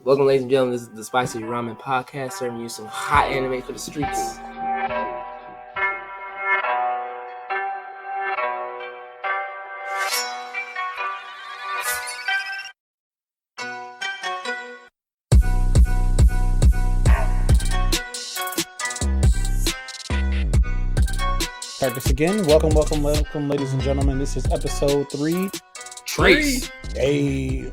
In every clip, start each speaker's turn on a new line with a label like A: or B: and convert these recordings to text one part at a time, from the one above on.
A: Welcome, ladies and gentlemen. This is the Spicy Ramen Podcast, serving you some hot anime for the streets.
B: Start this again. Welcome, ladies and gentlemen. This is episode 3.
A: Trace.
B: Hey.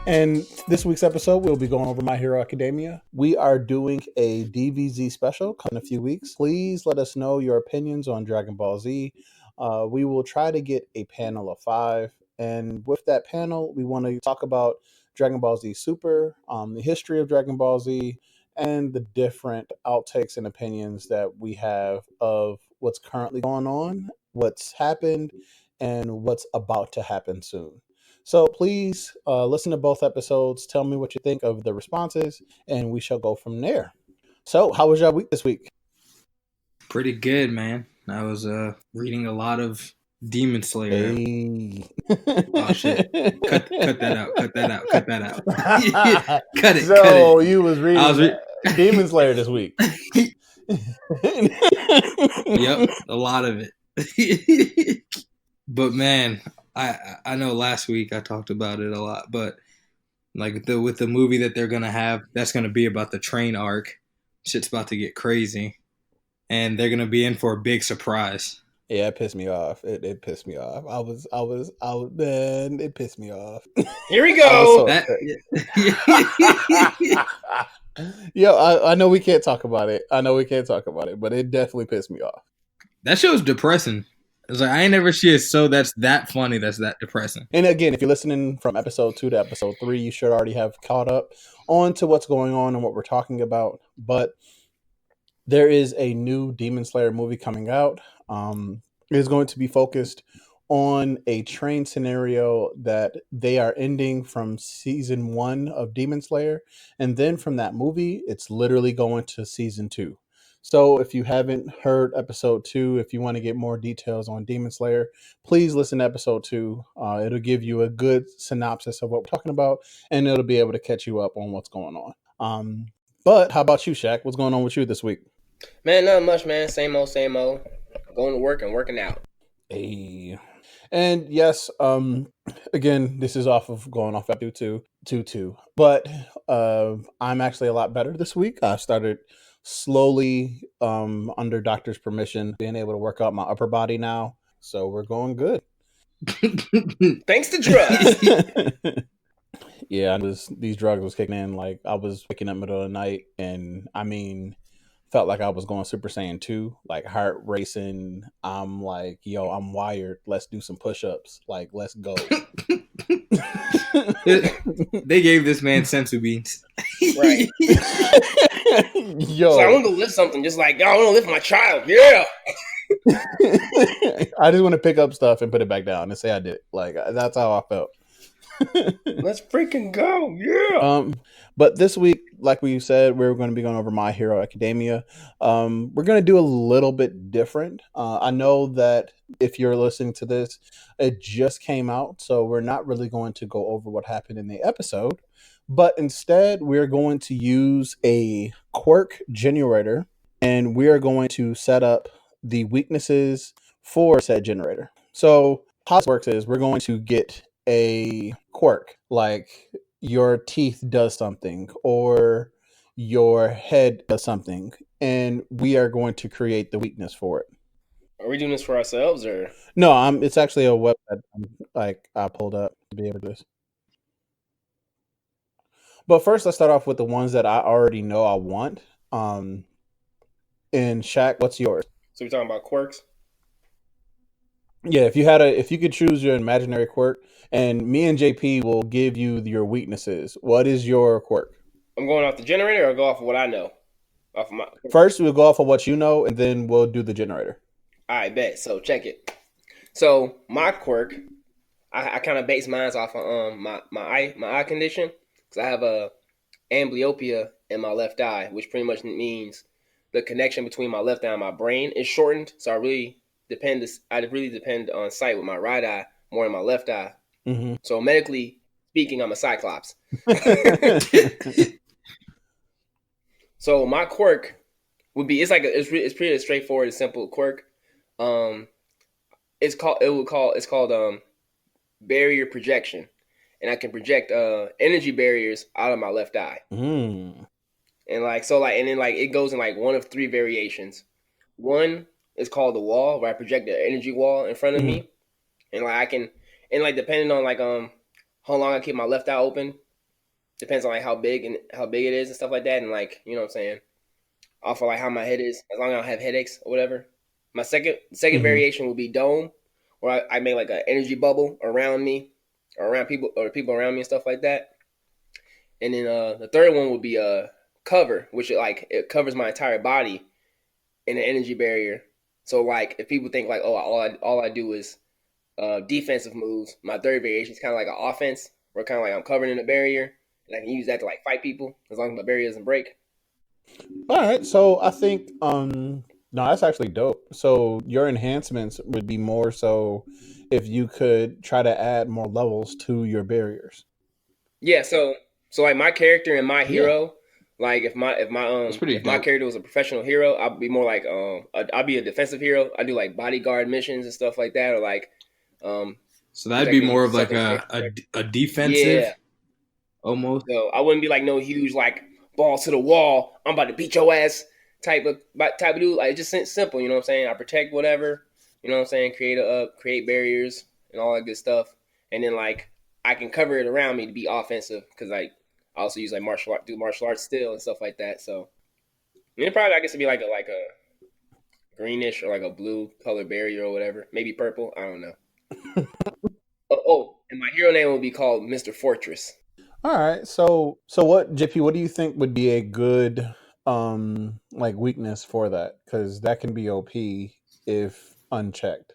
B: And this week's episode, we'll be going over My Hero Academia. We are doing a DBZ special coming in a few weeks. Please let us know your opinions on Dragon Ball Z. We will try to get a panel of 5. And with that panel, we want to talk about Dragon Ball Z Super, the history of Dragon Ball Z, and the different outtakes and opinions that we have of what's currently going on, what's happened, and what's about to happen soon. So please listen to both episodes. Tell me what you think of the responses, and we shall go from there. So, how was your week this week?
C: Pretty good, man. I was reading a lot of Demon Slayer.
B: Hey.
C: Oh shit! Cut that out. Cut that out. Cut it.
B: So you was reading Demon Slayer this week.
C: Yep, a lot of it. But man, I know last week I talked about it a lot, but like with the movie that they're gonna have, that's gonna be about the train arc. Shit's about to get crazy, and they're gonna be in for a big surprise.
B: Yeah, it pissed me off. It pissed me off. Man, it pissed me off.
A: Here we go.
B: Yo, I know we can't talk about it. But it definitely pissed me off.
C: That show's depressing. It's like I ain't never seen a show that's that funny, that's that depressing.
B: And again, if you're listening from episode 2 to episode 3, you should already have caught up on to what's going on and what we're talking about. But there is a new Demon Slayer movie coming out. It is going to be focused on a train scenario that they are ending from season 1 of Demon Slayer. And then from that movie, it's literally going to season 2. So if you haven't heard episode 2, if you want to get more details on Demon Slayer, please listen to episode 2. It'll give you a good synopsis of what we're talking about, and it'll be able to catch you up on what's going on. But how about you, Shaq? What's going on with you this week?
A: Man, not much, man. Same old. Going to work and working out.
B: Hey. And yes, again, this is going off at 2-2. But I'm actually a lot better this week. I started slowly, under doctor's permission, being able to work out my upper body now. So we're going good.
A: Thanks to drugs.
B: Yeah, these drugs was kicking in. Like, I was waking up middle of the night, and felt like I was going Super Saiyan 2, like heart racing. I'm like, yo, I'm wired. Let's do some push-ups. Like, let's go.
C: They gave this man sensu beans.
A: Right.
B: Yo.
A: So I want to lift something, just like, I want to lift my child. Yeah.
B: I just want to pick up stuff and put it back down and say I did it. Like, that's how I felt.
A: Let's freaking go. Yeah.
B: But this week, like we said, we're going to be going over My Hero Academia. We're going to do a little bit different. I know that if you're listening to this, it just came out, so we're not really going to go over what happened in the episode. But instead, we're going to use a Quirk generator, and we are going to set up the weaknesses for said generator. So how this works is we're going to get a quirk, like your teeth does something or your head does something, and we are going to create the weakness for it.
A: Are we doing this for ourselves or?
B: No, it's actually a website I pulled up to be able to do this. But first, let's start off with the ones that I already know I want. And Shaq, what's yours?
A: So we're talking about quirks?
B: Yeah, if you could choose your imaginary quirk, and me and JP will give you your weaknesses. What is your quirk?
A: I'm going off the generator or go off of what I know?
B: First, we'll go off of what you know, and then we'll do the generator.
A: All right, bet. So check it. So my quirk, I kind of base mine off of my eye condition, because I have a amblyopia in my left eye, which pretty much means the connection between my left eye and my brain is shortened. So I really depend on sight with my right eye more than my left eye.
B: Mm-hmm.
A: So medically, speaking, I'm a Cyclops. So my quirk would be it's pretty straightforward and simple quirk. Um, it's called barrier projection, and I can project energy barriers out of my left eye.
B: Mm.
A: And like so like and then like it goes in like one of three variations. One is called the wall, where I project the energy wall in front of
B: Mhm.
A: me, and like I can and like depending on like how long I keep my left eye open depends on like how big it is and stuff like that, and like you know what I'm saying, off of like how my head is, as long as I don't have headaches or whatever. My second
B: Mhm.
A: variation will be dome, where I make like an energy bubble around me, or around people or people around me and stuff like that. And then the third one would be cover, which it covers my entire body in an energy barrier. So like if people think like, oh, all I do is defensive moves, my third variation is kind of like an offense, where kind of like I'm covered in a barrier, and I can use that to like fight people as long as my barrier doesn't break.
B: All right, so I think no, that's actually dope. So your enhancements would be more so if you could try to add more levels to your barriers.
A: Yeah, so like my character and my
B: Yeah.
A: hero, like
C: That's pretty
A: if my
C: dope.
A: character was a professional hero, I'd be more like I'd be a defensive hero. I do like bodyguard missions and stuff like that, or like um
C: So that'd be
A: protecting
C: more of like
A: second.
C: a defensive
A: Yeah,
C: almost.
A: so I wouldn't be like no huge like ball to the wall. I'm about to beat your ass type of dude. Like it's just simple, you know what I'm saying? I protect whatever, you know what I'm saying? Create barriers and all that good stuff, and then like I can cover it around me to be offensive because like I also use like martial arts still and stuff like that. So I mean, probably I guess it'd be like a greenish or like a blue color barrier or whatever, maybe purple. I don't know. And my hero name will be called Mr. Fortress.
B: All right. So what JP, what do you think would be a good like weakness for that? Cuz that can be OP if unchecked.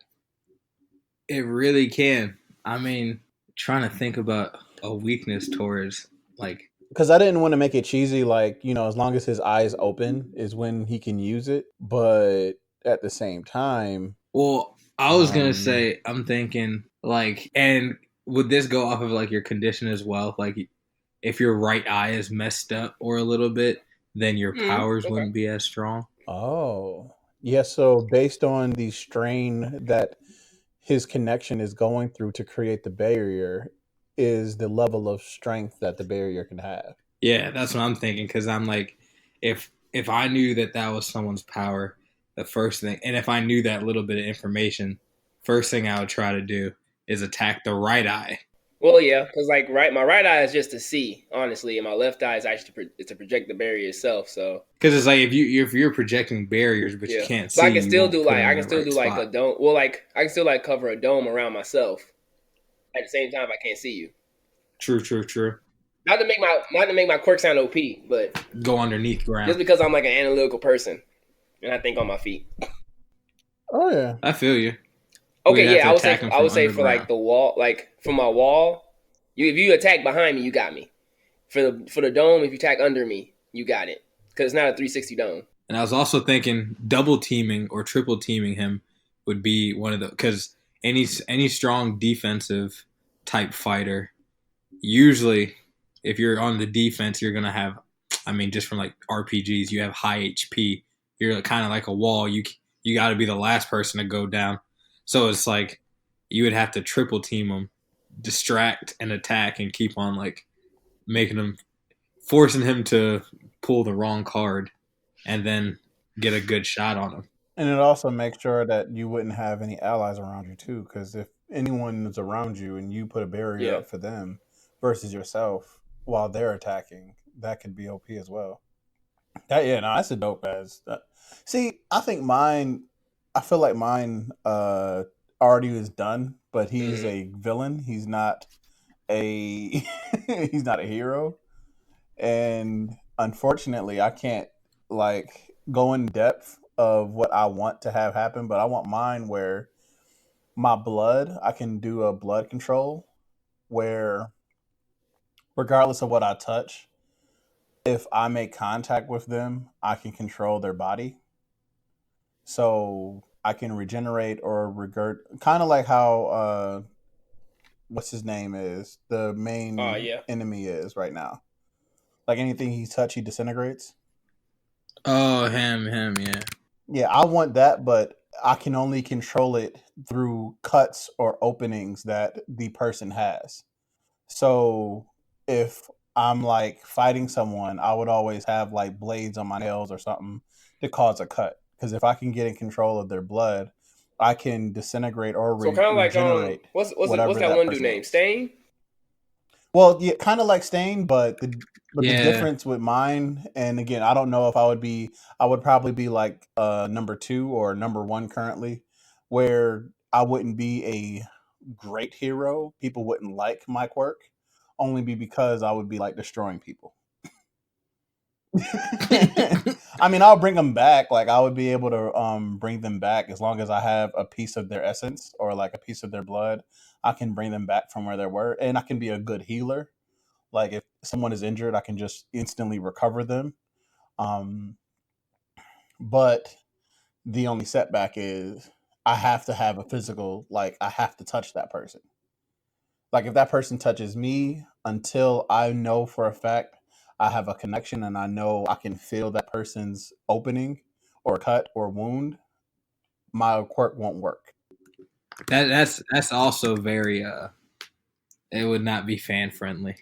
C: It really can. I mean, trying to think about a weakness towards like,
B: Cuz I didn't want to make it cheesy like, as long as his eyes open is when he can use it, but at the same time,
C: well, I was gonna
B: um
C: say I'm thinking like, and would this go off of like your condition as well? Like, if your right eye is messed up or a little bit, then your powers
A: Okay.
C: wouldn't be as strong.
B: oh. Yeah, so based on the strain that his connection is going through to create the barrier is the level of strength that the barrier can have.
C: Yeah, that's what I'm thinking because I'm like, if I knew that that was someone's power, the first thing, and if I knew that little bit of information, first thing I would try to do is attack the right eye.
A: Well, yeah, because like my right eye is just to see, honestly, and my left eye is actually to project the barrier itself. So
C: Because it's like if you're projecting barriers but you
A: yeah,
C: can't
A: but
C: see, you won't put them
A: I
C: in
A: can
C: the
A: still
C: right
A: do like a
C: spot.
A: dome. Well, like I can still like cover a dome around myself at the same time. I can't see you.
C: True, true, true.
A: Not to make my quirk sound OP, but
C: Go underneath
A: just
C: ground.
A: because I'm like an analytical person and I think on my feet.
B: Oh yeah.
C: I feel you. We'd
A: Okay,
C: have
A: yeah,
C: to attack them
A: I
C: from
A: would say for like
C: underground.
A: the wall, like from my wall, if you attack behind me, you got me. For the dome, if you attack under me, you got it because it's not a 360 dome.
C: And I was also thinking double teaming or triple teaming him would be one of the because any strong defensive type fighter usually if you're on the defense you're gonna have I mean just from like RPGs you have high HP you're kind of like a wall you got to be the last person to go down so it's like you would have to triple team them distract and attack and keep on like making him forcing him to pull the wrong card and then get a good shot on him.
B: And it also makes sure that you wouldn't have any allies around you too, because if anyone is around you and you put a barrier
A: Yeah.
B: up for them versus yourself while they're attacking, that could be OP as well. Yeah, no, that's a dope as. See, I think mine. I feel like mine already is done, but he's
A: Hmm.
B: a villain. He's not a he's not a hero, and unfortunately, I can't like go in depth of what I want to have happen. But I want mine where my blood, I can do a blood control where, regardless of what I touch, if I make contact with them, I can control their body. So I can regenerate or regurg, kind of like how what's his name is, the main
A: Yeah.
B: enemy is right now. Like anything he touch, he disintegrates.
C: Oh, him, yeah.
B: Yeah, I want that, but I can only control it through cuts or openings that the person has. So if I'm like fighting someone, I would always have like blades on my nails or something to cause a cut. Because if I can get in control of their blood, I can disintegrate or
A: So kind of like
B: regenerate
A: what's
B: whatever
A: that
B: that
A: one dude
B: person
A: named
B: is.
A: Stain?
B: Well, yeah, kind of like Stain, but the
C: Yeah.
B: difference with mine, and again, I don't know if I would probably be like number 2 or number 1 currently, where I wouldn't be a great hero. People wouldn't like my quirk, only because I would be like destroying people. I mean, I'll bring them back. Like I would be able to bring them back as long as I have a piece of their essence or like a piece of their blood. I can bring them back from where they were, and I can be a good healer. Like if someone is injured, I can just instantly recover them. Um, but the only setback is I have to have a physical. Like I have to touch that person. Like if that person touches me, until I know for a fact I have a connection and I know I can feel that person's opening or cut or wound, my quirk won't work.
C: That's also very it would not be fan friendly.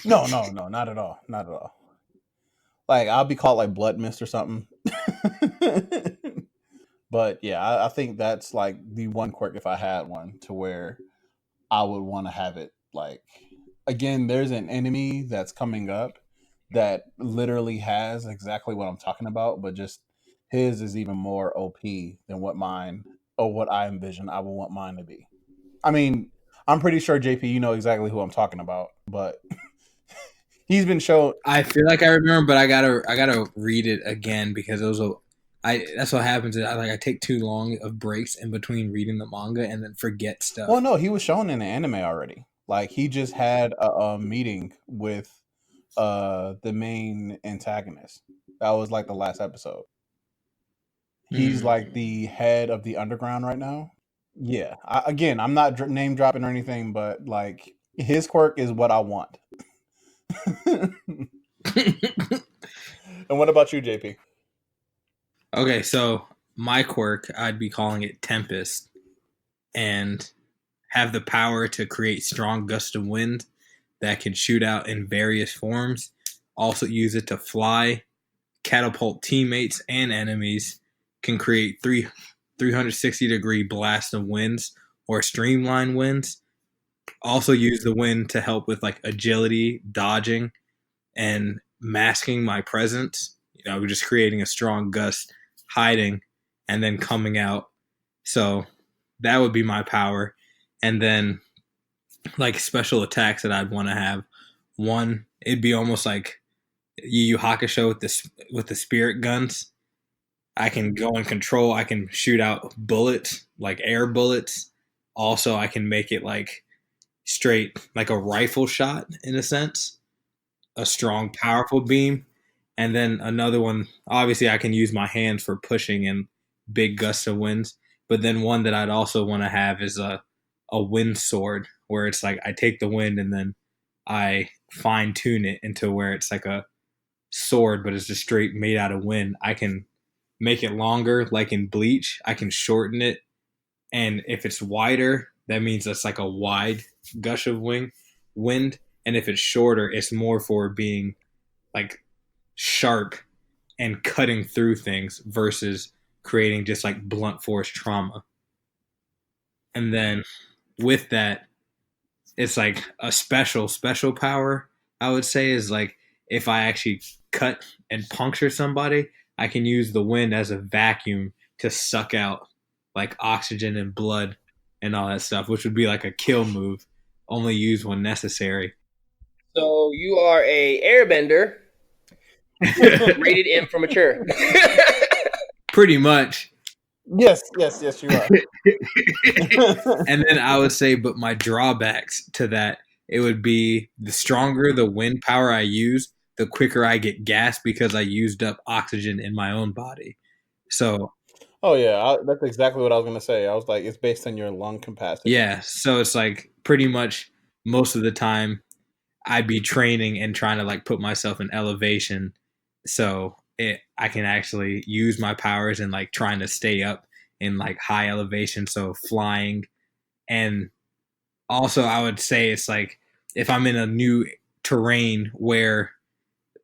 B: No, not at all. Not at all. Like I'll be called like blood mist or something. But yeah, I think that's like the one quirk if I had one to where I would want to have it. Like again, there's an enemy that's coming up that literally has exactly what I'm talking about, but just his is even more OP than what mine or what I envision I would want mine to be. I mean, I'm pretty sure JP, you know exactly who I'm talking about, but he's been shown.
C: I feel like I remember, but I gotta read it again because it was that's what happens. I take too long of breaks in between reading the manga and then forget stuff.
B: Well, no, he was shown in the anime already. Like he just had a meeting with the main antagonist. That was like the last episode. He's like the head of the underground right now. Yeah. Again, I'm not name dropping or anything, but like his quirk is what I want. And what about you, JP?
C: Okay, so my quirk, I'd be calling it Tempest, and have the power to create strong gusts of wind that can shoot out in various forms. Also use it to fly, catapult teammates and enemies, can create 360-degree blast of winds or streamline winds. Also use the wind to help with like agility, dodging, and masking my presence. Just creating a strong gust, hiding, and then coming out. So that would be my power. And then like special attacks that I'd want to have. One, it'd be almost like Yu Yu Hakusho with the spirit guns. I can go and control. I can shoot out bullets, like air bullets. Also, I can make it like straight, like a rifle shot in a sense, a strong, powerful beam. And then another one, obviously, I can use my hands for pushing and big gusts of winds. But then one that I'd also want to have is a wind sword, where it's like I take the wind and then I fine tune it into where it's like a sword, but it's just straight made out of wind. I can make it longer, like in Bleach. I can shorten it, and if it's wider, that means it's like a wide gush of wind. And if it's shorter, it's more for being like sharp and cutting through things versus creating just like blunt force trauma. And then with that, it's like a special power, I would say, is like if I actually cut and puncture somebody, I can use the wind as a vacuum to suck out like oxygen and blood and all that stuff, which would be like a kill move, only used when necessary.
A: So you are a airbender rated M for mature.
C: Pretty much.
B: Yes, you are.
C: And then I would say, but my drawbacks to that, it would be the stronger the wind power I use, the quicker I get gas because I used up oxygen in my own body. So,
B: oh yeah, that's exactly what I was gonna say. I was like, it's based on your lung capacity.
C: yeah, so it's like pretty much most of the time I'd be training and trying to like put myself in elevation so I can actually use my powers and like trying to stay up in like high elevation, so flying. And also I would say it's like if I'm in a new terrain where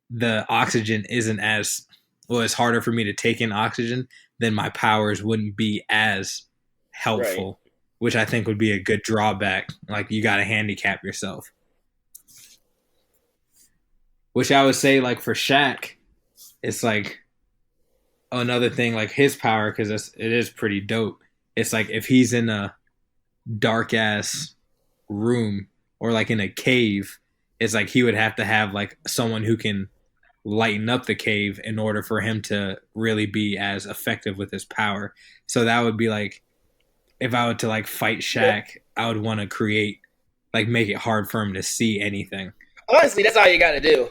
C: the oxygen isn't as well, it's harder for me to take in oxygen, then my powers wouldn't be as helpful, right, which I think would be a good drawback. Like you got to handicap yourself. Which I would say, like for Shaq, it's like another thing, like his power, because it is pretty dope. It's like if he's in a dark ass room or like in a cave, it's like he would have to have like someone who can lighten up the cave in order for him to really be as effective with his power. So that would be like if I were to like fight Shaq, I would want to create like make it hard for him to see anything.
A: Honestly, that's all you got to do.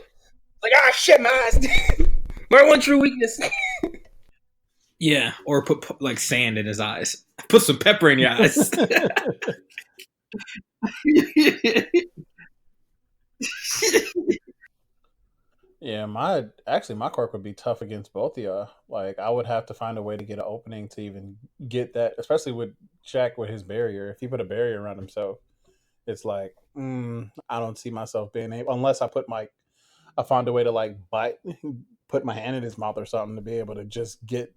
A: Like, shit, my eyes. My one true weakness.
C: Yeah, or put like sand in his eyes. Put some pepper in your eyes.
B: Yeah, my quirk would be tough against both of y'all. Like, I would have to find a way to get an opening to even get that, especially with Shaq with his barrier. If he put a barrier around himself, it's like, I don't see myself being able, unless I find a way to like put my hand in his mouth or something to be able to just get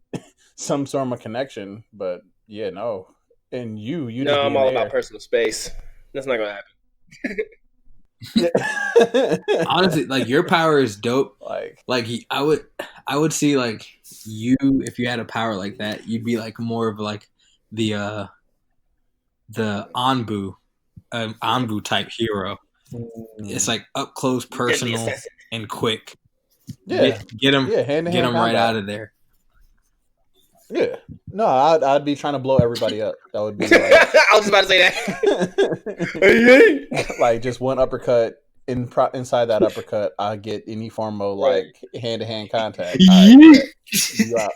B: some sort of connection. But yeah, no. And you
A: no,
B: just
A: I'm all about personal space. That's not gonna
C: happen. Honestly, like your power is dope. I would see like you, if you had a power like that, you'd be like more of like the Anbu type hero. It's like up close, personal, and quick.
B: Yeah,
C: get him
B: hand
C: right out of there.
B: Yeah, no, I'd be trying to blow everybody up. That would be. Like,
A: I was about to say
B: that. Like just one uppercut. Inside that uppercut, I get any form of like hand-to-hand contact. You out.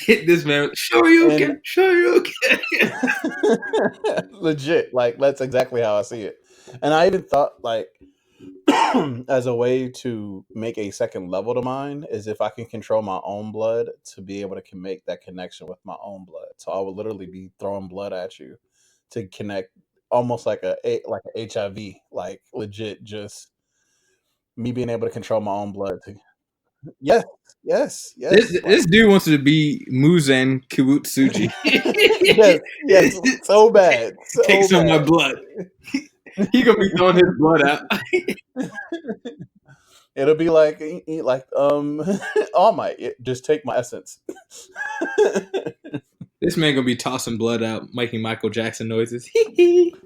C: This man, show you okay.
B: Legit, like that's exactly how I see it. And I even thought like as a way to make a second level to mine is if I can control my own blood to be able to make that connection with my own blood. So I would literally be throwing blood at you to connect, almost like a HIV, like legit, just me being able to control my own blood. Yes.
C: This dude wants to be Muzan Kiwutsuji.
B: yes, so bad.
C: Take some of my blood. He gonna be throwing his blood out.
B: It'll be like All Might. Just take my essence.
C: This man gonna be tossing blood out, making Michael Jackson noises.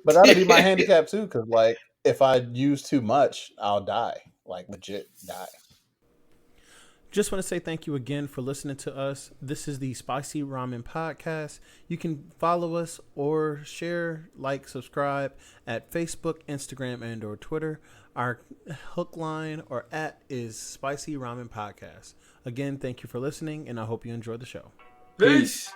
B: But that'll be my handicap too, because like if I use too much, I'll die. Like legit die. Just want to say thank you again for listening to us. This is the Spicy Ramen Podcast. You can follow us or share, like, subscribe at Facebook, Instagram, and or Twitter. Our hook line or @ is Spicy Ramen Podcast. Again, thank you for listening, and I hope you enjoyed the show.
C: Peace.